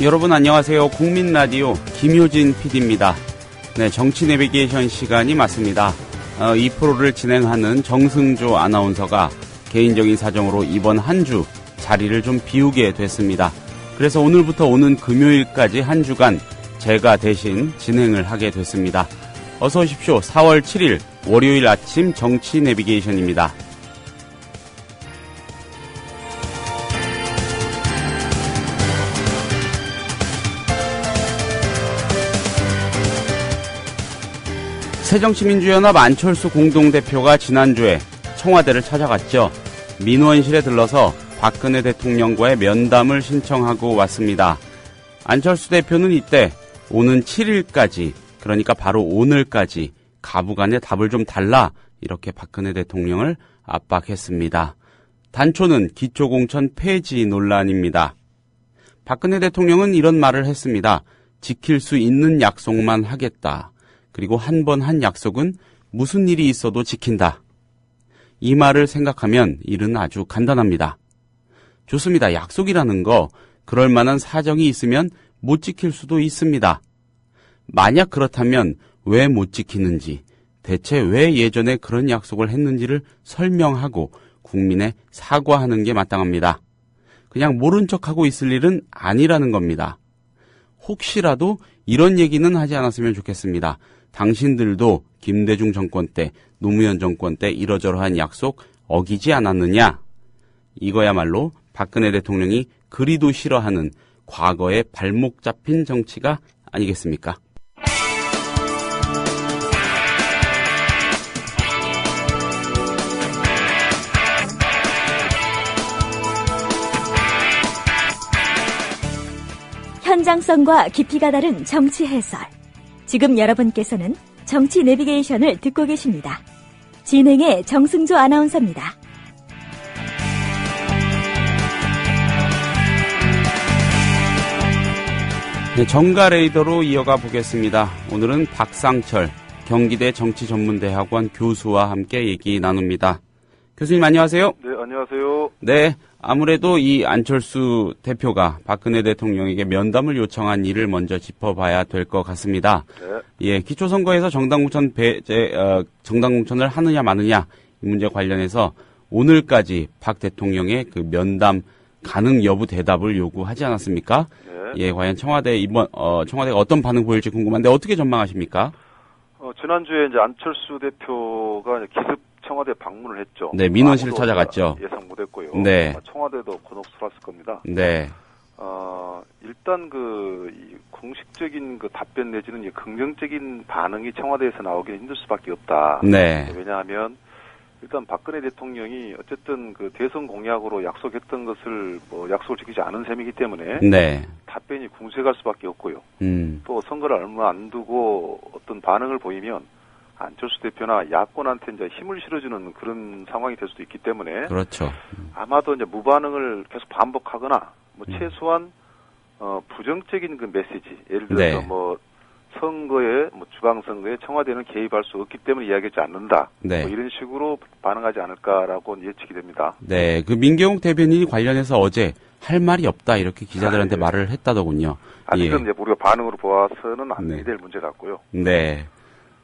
여러분 안녕하세요. 국민라디오 김효진 PD입니다. 네, 정치 내비게이션 시간이 맞습니다. 이 프로를 진행하는 정승조 아나운서가 개인적인 사정으로 이번 한 주 자리를 좀 비우게 됐습니다. 그래서 오늘부터 오는 금요일까지 한 주간 제가 대신 진행을 하게 됐습니다. 어서 오십시오. 4월 7일 월요일 아침 정치 내비게이션입니다. 새정치민주연합 안철수 공동대표가 지난주에 청와대를 찾아갔죠. 민원실에 들러서 박근혜 대통령과의 면담을 신청하고 왔습니다. 안철수 대표는 이때 오는 7일까지, 그러니까 바로 오늘까지 가부간의 답을 좀 달라, 이렇게 박근혜 대통령을 압박했습니다. 단초는 기초공천 폐지 논란입니다. 박근혜 대통령은 이런 말을 했습니다. 지킬 수 있는 약속만 하겠다. 그리고 한 번 한 약속은 무슨 일이 있어도 지킨다. 이 말을 생각하면 일은 아주 간단합니다. 좋습니다. 약속이라는 거 그럴 만한 사정이 있으면 못 지킬 수도 있습니다. 만약 그렇다면 왜 못 지키는지, 대체 왜 예전에 그런 약속을 했는지를 설명하고 국민에 사과하는 게 마땅합니다. 그냥 모른 척하고 있을 일은 아니라는 겁니다. 혹시라도 이런 얘기는 하지 않았으면 좋겠습니다. 당신들도 김대중 정권 때, 노무현 정권 때 이러저러한 약속 어기지 않았느냐? 이거야말로 박근혜 대통령이 그리도 싫어하는 과거의 발목 잡힌 정치가 아니겠습니까? 현장성과 깊이가 다른 정치 해설. 지금 여러분께서는 정치 내비게이션을 듣고 계십니다. 진행의 정승조 아나운서입니다. 네, 정가 레이더로 이어가 보겠습니다. 오늘은 박상철 경기대 정치전문대학원 교수와 함께 얘기 나눕니다. 교수님 안녕하세요. 네, 안녕하세요. 네, 아무래도 이 안철수 대표가 박근혜 대통령에게 면담을 요청한 일을 먼저 짚어봐야 될 것 같습니다. 네. 예, 기초선거에서 정당 공천을 하느냐 마느냐 이 문제 관련해서 오늘까지 박 대통령의 그 면담 가능 여부 대답을 요구하지 않았습니까? 네. 예, 과연 청와대가 어떤 반응 보일지 궁금한데 어떻게 전망하십니까? 지난주에 이제 안철수 대표가 기습 청와대 방문을 했죠. 네, 민원실을 찾아갔죠. 예상 못했고요. 네. 청와대도 곤혹스러웠을 겁니다. 네. 일단 이 공식적인 그 답변 내지는 이 긍정적인 반응이 청와대에서 나오기는 힘들 수밖에 없다. 네. 왜냐하면 일단 박근혜 대통령이 어쨌든 그 대선 공약으로 약속했던 것을 약속을 지키지 않은 셈이기 때문에 네. 답변이 궁색할 수밖에 없고요. 또 선거를 얼마 안 두고 어떤 반응을 보이면 안철수 대표나 야권한테 이제 힘을 실어주는 그런 상황이 될 수도 있기 때문에 그렇죠. 아마도 이제 무반응을 계속 반복하거나 최소한 부정적인 그 메시지, 예를 들어서 네. 선거에 지방선거에 청와대는 개입할 수 없기 때문에 이야기하지 않는다. 네. 이런 식으로 반응하지 않을까라고 예측이 됩니다. 네, 그 민경욱 대변인이 관련해서 어제 할 말이 없다 이렇게 기자들한테 네. 말을 했다더군요. 아직은 예. 이제 우리가 반응으로 보아서는 안 네. 될 문제 같고요. 네.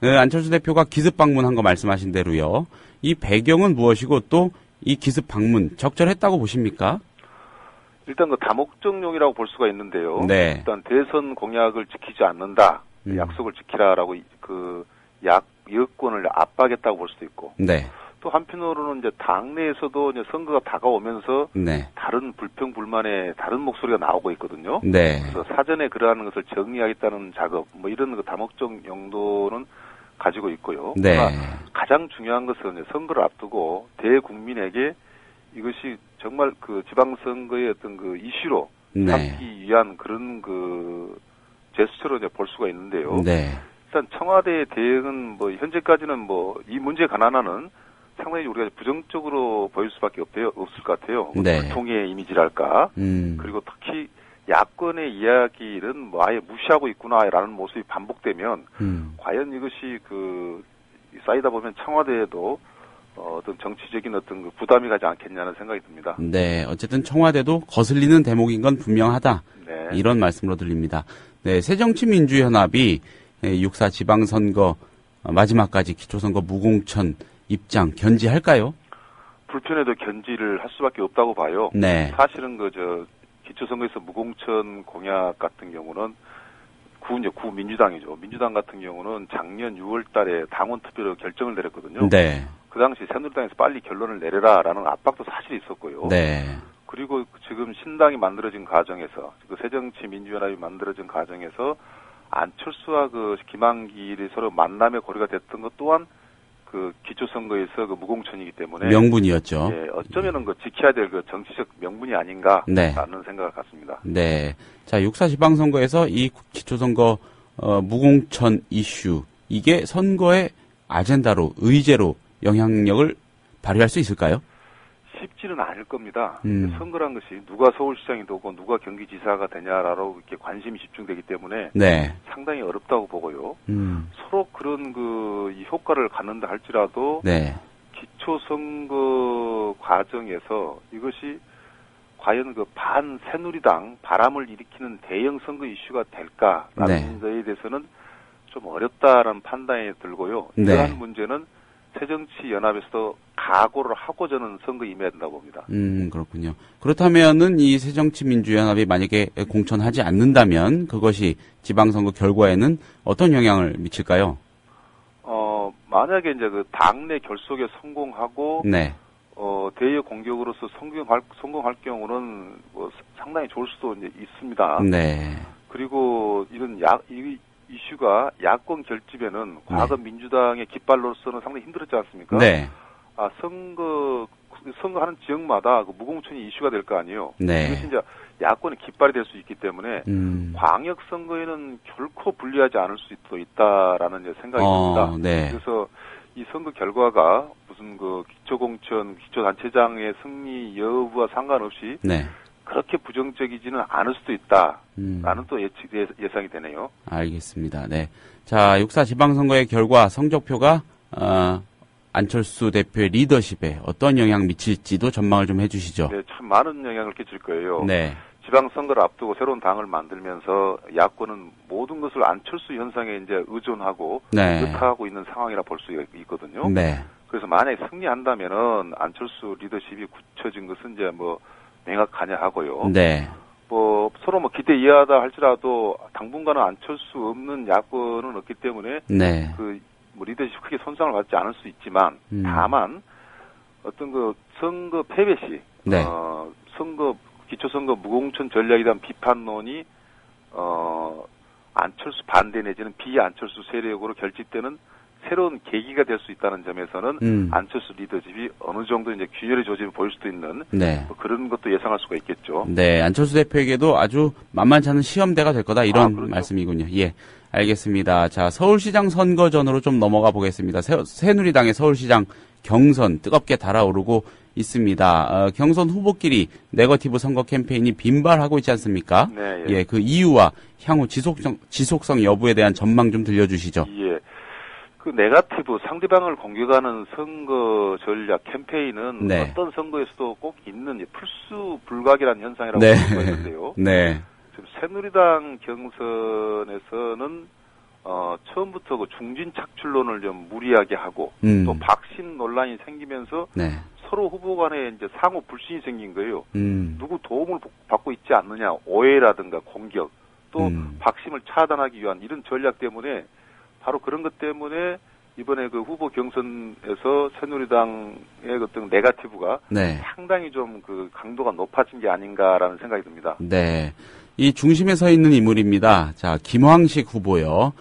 안철수 대표가 기습 방문한 거 말씀하신 대로요. 이 배경은 무엇이고 또 이 기습 방문 적절했다고 보십니까? 일단 그 다목적용이라고 볼 수가 있는데요. 네. 일단 대선 공약을 지키지 않는다, 약속을 지키라라고 여권을 압박했다고 볼 수도 있고. 네. 또 한편으로는 이제 당내에서도 이제 선거가 다가오면서 네. 다른 불평 불만의 다른 목소리가 나오고 있거든요. 네. 그래서 사전에 그러한 것을 정리하겠다는 작업, 이런 그 다목적 용도는 가지고 있고요. 네. 그러나 가장 중요한 것은 이제 선거를 앞두고 대국민에게 이것이 정말 그 지방선거의 어떤 그 이슈로 네. 삼기 위한 그런 그 제스처로 이제 볼 수가 있는데요. 네. 일단 청와대의 대응은 현재까지는 이 문제 관한은 상당히 우리가 부정적으로 보일 수밖에 없을 것 같아요. 네. 불통의 이미지랄까. 그리고 특히 야권의 이야기는 아예 무시하고 있구나라는 모습이 반복되면 과연 이것이 쌓이다 보면 청와대에도 어떤 정치적인 어떤 그 부담이 가지 않겠냐는 생각이 듭니다. 네, 어쨌든 청와대도 거슬리는 대목인 건 분명하다. 네. 이런 말씀으로 들립니다. 네, 새정치민주연합이 6.4 지방선거 마지막까지 기초선거 무공천 입장 견지할까요? 불편해도 견지를 할 수밖에 없다고 봐요. 네. 사실은 기초선거에서 무공천 공약 같은 경우는 구 민주당이죠. 민주당 같은 경우는 작년 6월 달에 당원 투표로 결정을 내렸거든요. 네. 그 당시 새누리당에서 빨리 결론을 내려라라는 압박도 사실 있었고요. 네. 그리고 지금 신당이 만들어진 과정에서, 새정치민주연합이 만들어진 과정에서 안철수와 김한길이 서로 만남의 고리가 됐던 것 또한 기초선거에서 무공천이기 때문에 명분이었죠. 예, 어쩌면은 지켜야 될 정치적 명분이 아닌가라는 네. 생각을 갖습니다. 네. 자, 6.4 지방선거에서 이 기초선거 무공천 이슈 이게 선거의 아젠다로 의제로 영향력을 발휘할 수 있을까요? 쉽지는 않을 겁니다. 선거란 것이 누가 서울시장이 되고 누가 경기지사가 되냐라고 이렇게 관심이 집중되기 때문에 네. 상당히 어렵다고 보고요. 서로 그런 이 효과를 갖는다 할지라도 네. 기초선거 과정에서 이것이 과연 반새누리당 바람을 일으키는 대형 선거 이슈가 될까라는 네. 것에 대해서는 좀 어렵다라는 판단이 들고요. 네. 이러한 문제는 새정치연합에서도 각오를 하고 저는 선거에 임해야 된다고 봅니다. 그렇군요. 그렇다면은 이 새정치민주연합이 만약에 공천하지 않는다면 그것이 지방선거 결과에는 어떤 영향을 미칠까요? 만약에 이제 당내 결속에 성공하고, 네. 대여 공격으로서 성공할 경우는 상당히 좋을 수도 이제 있습니다. 네. 그리고 이런 이슈가 야권 결집에는 과거 민주당의 깃발로서는 상당히 힘들었지 않습니까? 네. 선거하는 지역마다 무공천이 이슈가 될 거 아니에요. 네. 이것이 이제 야권의 깃발이 될 수 있기 때문에 광역 선거에는 결코 불리하지 않을 수도 있다라는 이제 생각이 듭니다. 네. 그래서 이 선거 결과가 무슨 기초공천, 기초단체장의 승리 여부와 상관없이 네. 그렇게 부정적이지는 않을 수도 있다라는 또 예상이 되네요. 알겠습니다. 네. 자, 6.4 지방선거의 결과 성적표가 안철수 대표의 리더십에 어떤 영향 미칠지도 전망을 좀 해주시죠. 네, 참 많은 영향을 끼칠 거예요. 네. 지방선거를 앞두고 새로운 당을 만들면서 야권은 모든 것을 안철수 현상에 이제 의존하고 네. 의탁하고 있는 상황이라 볼 수 있거든요. 네. 그래서 만약에 승리한다면은 안철수 리더십이 굳혀진 것은 이제 명확하냐 하고요. 네. 서로 기대 이하다 할지라도 당분간은 안철수 없는 야권은 없기 때문에 네. 리더십 크게 손상을 받지 않을 수 있지만 다만 어떤 선거 패배 시 네. 기초선거 무공천 전략에 대한 비판론이 안철수 반대 내지는 비안철수 세력으로 결집되는 새로운 계기가 될 수 있다는 점에서는 안철수 리더십이 어느 정도 이제 균열의 조짐을 보일 수도 있는 네. 그런 것도 예상할 수가 있겠죠. 네, 안철수 대표에게도 아주 만만치 않은 시험대가 될 거다 이런 그렇죠. 말씀이군요. 예, 알겠습니다. 자, 서울시장 선거전으로 좀 넘어가 보겠습니다. 새누리당의 서울시장 경선 뜨겁게 달아오르고 있습니다. 경선 후보끼리 네거티브 선거 캠페인이 빈발하고 있지 않습니까? 네, 예, 그 이유와 향후 지속성 여부에 대한 전망 좀 들려주시죠. 예. 네거티브 상대방을 공격하는 선거 전략 캠페인은 네. 어떤 선거에서도 꼭 있는 필수 불가결한 현상이라고 네. 볼 수가 있는데요. 네. 지금 새누리당 경선에서는 처음부터 중진 착출론을 좀 무리하게 하고 또 박신 논란이 생기면서 네. 서로 후보 간에 이제 상호 불신이 생긴 거예요. 누구 도움을 받고 있지 않느냐, 오해라든가 공격, 또 박심을 차단하기 위한 이런 전략 때문에 바로 그런 것 때문에 이번에 후보 경선에서 새누리당의 어떤 네거티브가 네. 상당히 좀 강도가 높아진 게 아닌가라는 생각이 듭니다. 네. 이 중심에 서 있는 인물입니다. 자, 김황식 후보요.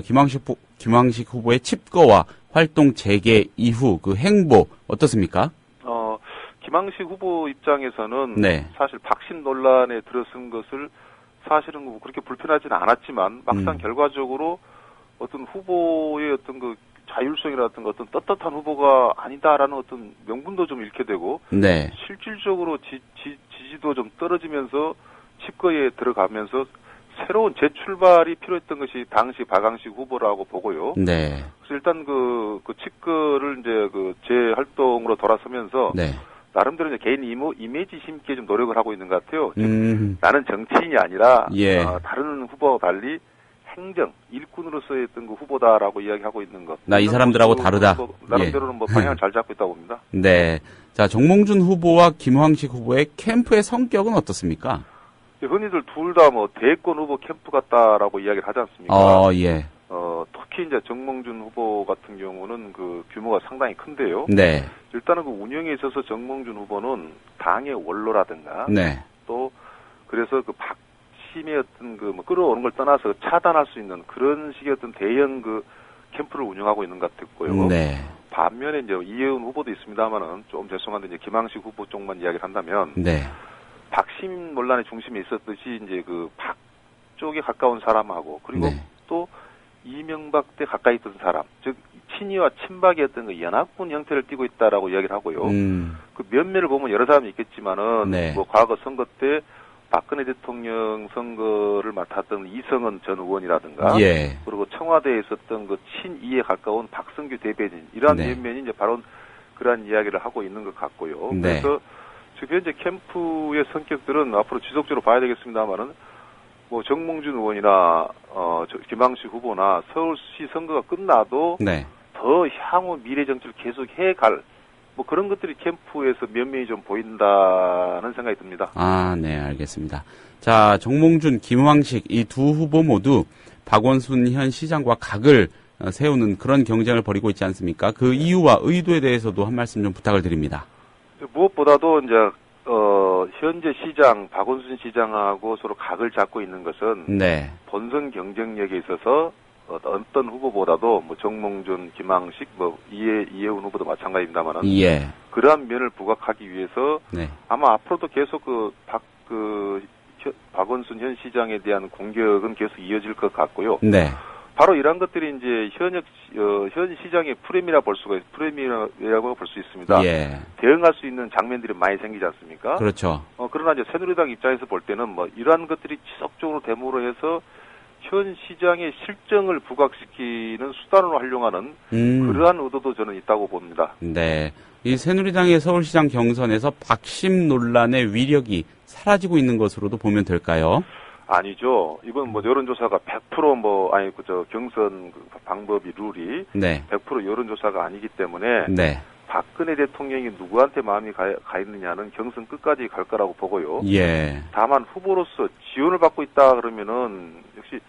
김황식 후보의 칩거와 활동 재개 이후 행보 어떻습니까? 김황식 후보 입장에서는 네. 사실 박신 논란에 들어선 것을 사실은 그렇게 불편하지는 않았지만 막상 결과적으로 어떤 후보의 어떤 자율성이라든가 어떤 떳떳한 후보가 아니다라는 어떤 명분도 좀 잃게 되고 네. 실질적으로 지지도 좀 떨어지면서 칩거에 들어가면서 새로운 재출발이 필요했던 것이 당시 박항식 후보라고 보고요. 네. 그래서 일단 칩거를 이제 재활동으로 돌아서면서 네. 나름대로 이제 개인 이미지 심기에 좀 노력을 하고 있는 것 같아요. 나는 정치인이 아니라 예. 다른 후보와 달리 행정, 일꾼으로서의 어떤 그 후보다라고 이야기하고 있는 것. 나 이 사람들하고 다르다. 나름대로는 뭐 방향을 잘 잡고 있다고 봅니다. 네. 자, 정몽준 후보와 김황식 후보의 캠프의 성격은 어떻습니까? 흔히들 둘 다 뭐 대권 후보 캠프 같다라고 이야기를 하지 않습니까? 예. 특히 이제 정몽준 후보 같은 경우는 그 규모가 상당히 큰데요. 네. 일단은 그 운영에 있어서 정몽준 후보는 당의 원로라든가. 네. 또 그래서 그 박심의 어떤 그 뭐 끌어오는 걸 떠나서 차단할 수 있는 그런 식의 어떤 대형 그 캠프를 운영하고 있는 것 같고요. 네. 반면에 이제 이혜훈 후보도 있습니다만은 좀 죄송한데 이제 김황식 후보 쪽만 이야기를 한다면. 네. 박심 논란의 중심에 있었듯이 이제 그 박 쪽에 가까운 사람하고 그리고 네. 또 이명박 때 가까이 있던 사람, 즉 친이와 친박이었던 그 연합군 형태를 띠고 있다라고 이야기를 하고요. 그 면면을 보면 여러 사람이 있겠지만은 네. 뭐 과거 선거 때 박근혜 대통령 선거를 맡았던 이성은 전 의원이라든가, 예. 그리고 청와대에 있었던 그 친이에 가까운 박성규 대변인 이러한 네. 면면이 이제 바로 그러한 이야기를 하고 있는 것 같고요. 네. 그래서 지금 현재 캠프의 성격들은 앞으로 지속적으로 봐야 되겠습니다만은 뭐 정몽준 의원이나 김황식 후보나 서울시 선거가 끝나도 네. 더 향후 미래 정치를 계속 해갈 뭐 그런 것들이 캠프에서 면면이 좀 보인다는 생각이 듭니다. 아, 네, 알겠습니다. 자, 정몽준, 김황식 이 두 후보 모두 박원순 현 시장과 각을 세우는 그런 경쟁을 벌이고 있지 않습니까? 그 이유와 의도에 대해서도 한 말씀 좀 부탁을 드립니다. 무엇보다도 이제 현재 시장 박원순 시장하고 서로 각을 잡고 있는 것은 네. 본선 경쟁력에 있어서 어떤 후보보다도 뭐 정몽준, 김황식, 뭐 이혜훈 후보도 마찬가지입니다만은 예. 그러한 면을 부각하기 위해서 네. 아마 앞으로도 계속 박원순 현 시장에 대한 공격은 계속 이어질 것 같고요. 네. 바로 이러한 것들이 이제 현 시장의 프레임이라고 볼 수 있습니다. 예. 대응할 수 있는 장면들이 많이 생기지 않습니까? 그렇죠. 그러나 이제 새누리당 입장에서 볼 때는 뭐 이러한 것들이 지속적으로 대모로 해서 현 시장의 실정을 부각시키는 수단으로 활용하는 그러한 의도도 저는 있다고 봅니다. 네. 이 새누리당의 서울시장 경선에서 박심 논란의 위력이 사라지고 있는 것으로도 보면 될까요? 아니죠. 이번 뭐 여론조사가 100% 경선 방법이 룰이 네. 100% 여론조사가 아니기 때문에 네. 박근혜 대통령이 누구한테 마음이 가 있느냐는 경선 끝까지 갈 거라고 보고요. 예. 다만 후보로서 지원을 받고 있다 그러면은 역시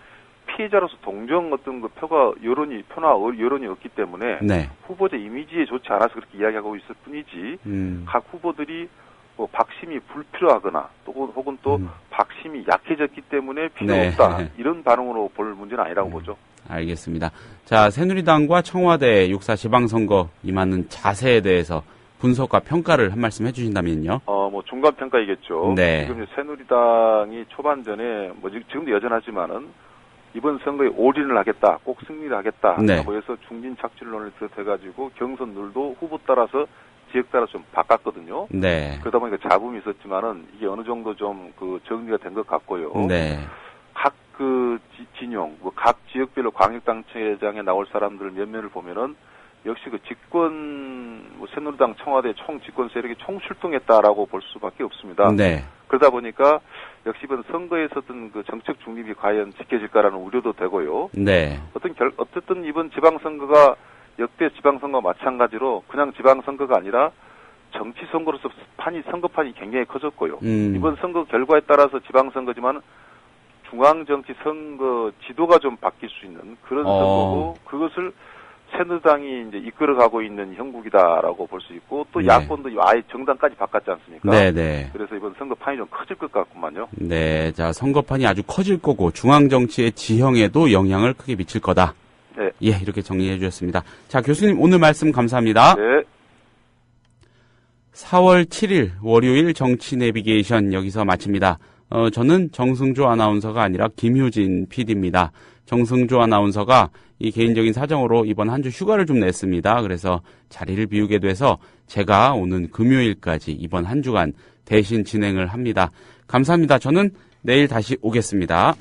피해자로서 동정 어떤 그 표나 여론이 없기 때문에 네. 후보자 이미지에 좋지 않아서 그렇게 이야기하고 있을 뿐이지 각 후보들이 뭐 박심이 불필요하거나 혹은 또 박심이 약해졌기 때문에 필요 네. 없다 이런 반응으로 볼 문제는 아니라고 보죠. 알겠습니다. 자, 새누리당과 청와대 6.4 지방선거 임하는 자세에 대해서 분석과 평가를 한 말씀 해주신다면요. 뭐 중간 평가이겠죠. 네. 지금 새누리당이 초반전에 뭐 지금도 여전하지만은 이번 선거에 올인을 하겠다, 꼭 승리를 하겠다 네. 라고 해서 중진 착취론을 비롯해가지고 경선룰도 후보 따라서 지역 따라서 좀 바꿨거든요. 네. 그러다 보니까 잡음이 있었지만은 이게 어느 정도 좀 정리가 된 것 같고요. 네. 각 진영, 각 지역별로 광역단체장에 나올 사람들 면면을 보면은 역시 새누리당 청와대 총 집권 세력이 총출동했다라고 볼 수밖에 없습니다. 네. 그러다 보니까 역시 이번 선거에 있었던 정책 중립이 과연 지켜질까라는 우려도 되고요. 네. 어쨌든 이번 지방선거가 역대 지방선거와 마찬가지로 그냥 지방선거가 아니라 정치 선거로서 선거판이 굉장히 커졌고요. 이번 선거 결과에 따라서 지방선거지만 중앙정치 선거 지도가 좀 바뀔 수 있는 그런 선거고 그것을 새누리당이 이제 이끌어가고 있는 형국이다라고 볼 수 있고 또 네. 야권도 아예 정당까지 바꿨지 않습니까? 네네. 그래서 이번 선거판이 좀 커질 것 같구만요. 네. 자, 선거판이 아주 커질 거고 중앙정치의 지형에도 영향을 크게 미칠 거다. 네. 예, 이렇게 정리해 주셨습니다. 자, 교수님 오늘 말씀 감사합니다. 네. 4월 7일 월요일 정치 내비게이션 여기서 마칩니다. 저는 정승조 아나운서가 아니라 김효진 PD입니다. 정승조 아나운서가 이 개인적인 사정으로 이번 한 주 휴가를 좀 냈습니다. 그래서 자리를 비우게 돼서 제가 오는 금요일까지 이번 한 주간 대신 진행을 합니다. 감사합니다. 저는 내일 다시 오겠습니다.